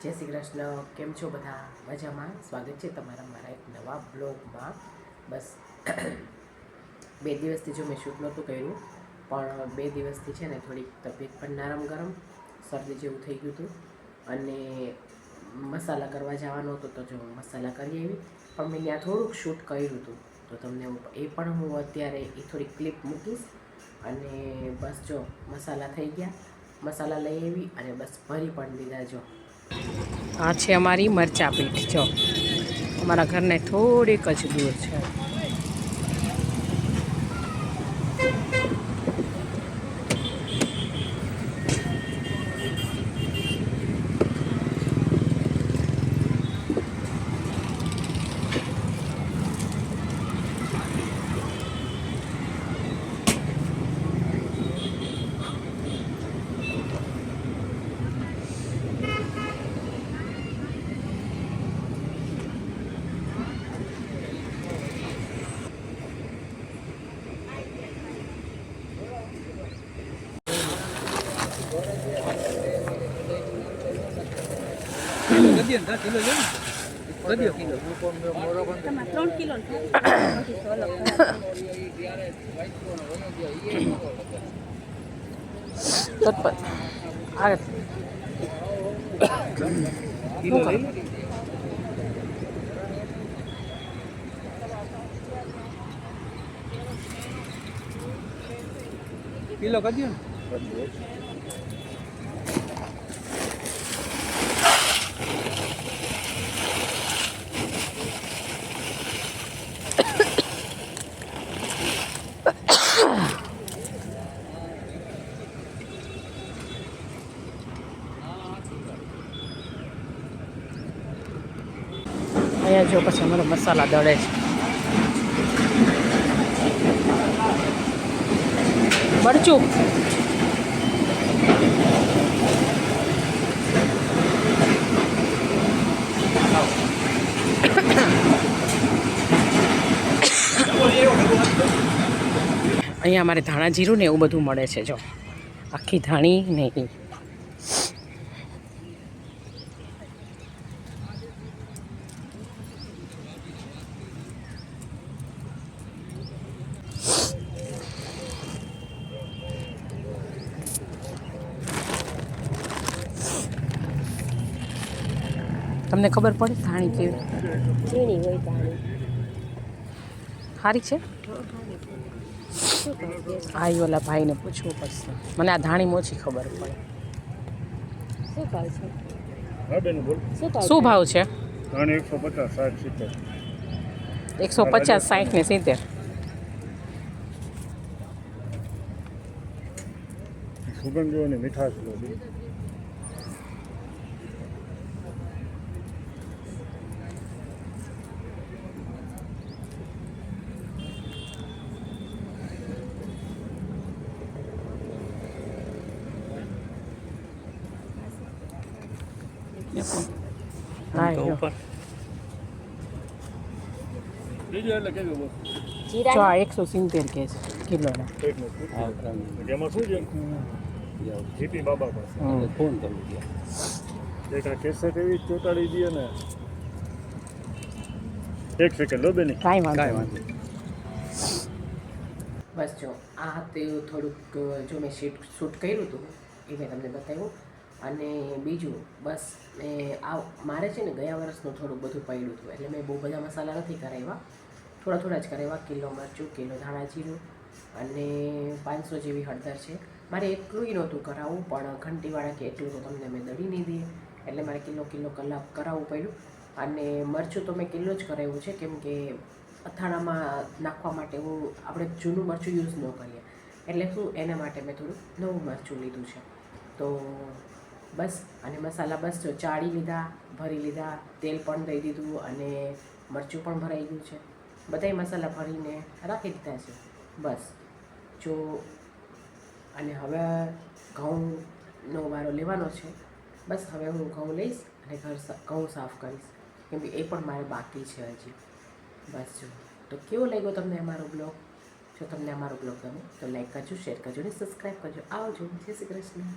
જય શ્રી કૃષ્ણ. કેમ છો બધા? મજામાં? સ્વાગત છે તમારા મારા એક નવા બ્લોગમાં. બસ 2 દિવસથી જો મેં શૂટ નહોતું કર્યું, પણ 2 દિવસથી છે ને થોડીક તબિયત પણ નરમ ગરમ, શરદી જેવું થઈ ગયું હતું અને મસાલા કરવા જવાનો હતો. તો જો મસાલા કરી આવી, પણ મેં ત્યાં થોડુંક શૂટ કર્યું હતું, તો તમને એ પણ હું અત્યારે એ થોડીક ક્લિપ મૂકીશ. અને બસ જો મસાલા થઈ ગયા, મસાલા લઈ આવી અને બસ ભરી પણ દીધા. જો આ છે અમારી મરચા પીઠ. જો અમારા ઘરને થોડીક જ દૂર છે. કિલો કરી દો ને. અહીંયા જો પછી અમારો મસાલા દળે છે. મરચું અહીંયા અમારે ધાણા જીરું ને એવું બધું મળે છે. જો આખી ધાણી ને એ તમને ખબર પડે ધાણી કેવી ઝીણી હોય ધાણી. સારી છે? આ ઓલા ભાઈને પૂછવું પડશે. મને આ ધાણી ઓછી ખબર પડે. શું ભાવ છે? શું ભાવ છે? 150, 60, 150, 60 ને 70. સુગંધ અને મીઠાશ લો. હા જો બીજું એટલે કેવું બોલ? જો આ 170 કે છે કિલોના. એમાં શું છે? જીપી બાબા પાસે ફોન કરું એક આ કેસેટ એવી ચોટાડી દે ને. એક સેકન્ડ લો બેની. કાંઈ વાંધો નહીં. બસ જો આ તે થોડુંક જો મેં શૂટ કર્યું હતું એ મેં તમને બતાવ્યું. અને બીજું બસ મારે છે ને ગયા વર્ષનું થોડુંક બધું પડ્યું હતું, એટલે મેં બહુ બધા મસાલા નથી કરાવ્યા, થોડા જ કરાવ્યા. કિલો મરચું, કિલો ધાણા જીરું અને 500 જેવી હળદર છે. મારે એટલું નહોતું કરાવવું, પણ ઘંટીવાળા કે એટલું તો તમને મેં દળી નહીં દઈએ, એટલે મારે કિલો કલાક કરાવવું પડ્યું. અને મરચું તો મેં કિલો જ કરાવ્યું છે, કેમ કે અથાણામાં નાખવા માટે આપણે જૂનું મરચું યુઝ ન કરીએ, એટલે શું એના માટે મેં થોડું નવું મરચું લીધું છે. તો બસ અને મસાલા બસ જો ચાળી લીધા, ભરી લીધા, તેલ પણ દઈ દીધું અને મરચું પણ ભરાઈ ગયું છે. બધાય મસાલા ભરીને રાખી દીધા છે. બસ જો અને હવે ઘઉંનો વારો લેવાનો છે. બસ હવે હું ઘઉં લઈશ અને ઘઉં સાફ કરીશ, કેમ કે એ પણ મારે બાકી છે હજી. બસ જો તો કેવો લાગ્યો તમને અમારો બ્લોગ? જો તમને અમારો બ્લોગ ગમે તો લાઈક કરજો, શેર કરજો અને સબસ્ક્રાઈબ કરજો. આવજો. જય શ્રી કૃષ્ણ.